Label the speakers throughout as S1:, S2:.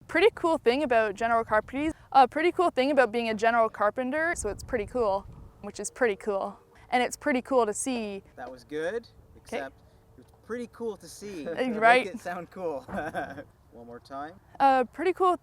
S1: pretty cool thing about General Carpenter, being a general carpenter, so it's pretty cool, which is pretty cool. And it's pretty cool to see.
S2: That was good, except it's pretty cool to see.
S1: Right.
S2: Make it sound cool. One more time.
S1: Pretty cool.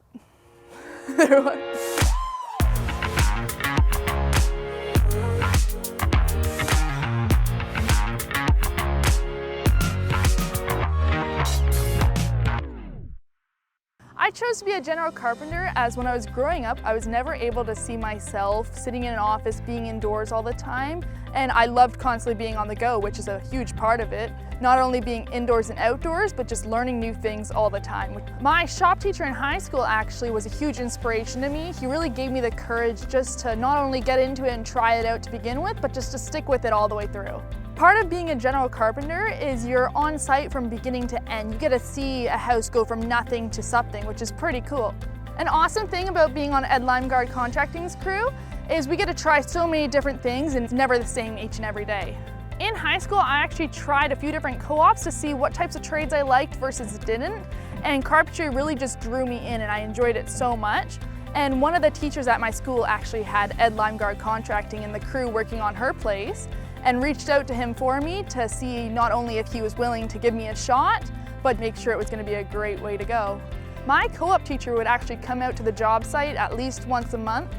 S1: I chose to be a general carpenter as when I was growing up, I was never able to see myself sitting in an office, being indoors all the time. And I loved constantly being on the go, which is a huge part of it. Not only being indoors and outdoors, but just learning new things all the time. My shop teacher in high school actually was a huge inspiration to me. He really gave me the courage just to not only get into it and try it out to begin with, but just to stick with it all the way through. Part of being a general carpenter is you're on site from beginning to end. You get to see a house go from nothing to something, which is pretty cool. An awesome thing about being on Ed Limeguard Contracting's crew is we get to try so many different things and it's never the same each and every day. In high school, I actually tried a few different co-ops to see what types of trades I liked versus didn't, and carpentry really just drew me in and I enjoyed it so much. And one of the teachers at my school actually had Ed Limeguard Contracting in the crew working on her place, and reached out to him for me to see not only if he was willing to give me a shot, but make sure it was going to be a great way to go. My co-op teacher would actually come out to the job site at least once a month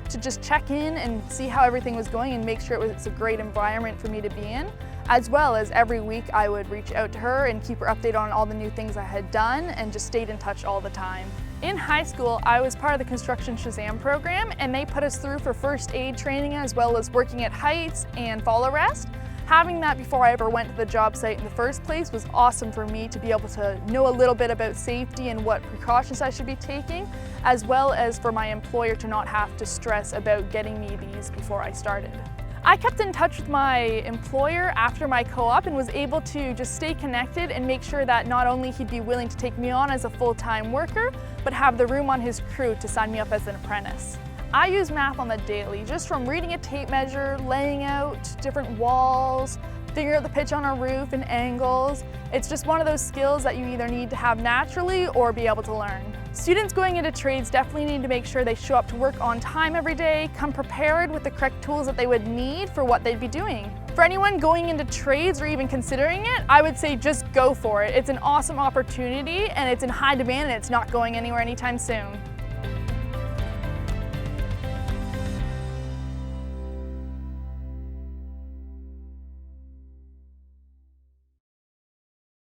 S1: to just check in and see how everything was going and make sure it was a great environment for me to be in. As well as every week I would reach out to her and keep her updated on all the new things I had done and just stayed in touch all the time. In high school, I was part of the Construction Shazam program and they put us through for first aid training as well as working at heights and fall arrest. Having that before I ever went to the job site in the first place was awesome for me to be able to know a little bit about safety and what precautions I should be taking, as well as for my employer to not have to stress about getting me these before I started. I kept in touch with my employer after my co-op and was able to just stay connected and make sure that not only he'd be willing to take me on as a full-time worker, but have the room on his crew to sign me up as an apprentice. I use math on the daily, just from reading a tape measure, laying out different walls, figuring out the pitch on a roof and angles. It's just one of those skills that you either need to have naturally or be able to learn. Students going into trades definitely need to make sure they show up to work on time every day, come prepared with the correct tools that they would need for what they'd be doing. For anyone going into trades or even considering it, I would say just go for it. It's an awesome opportunity and it's in high demand and it's not going anywhere anytime soon.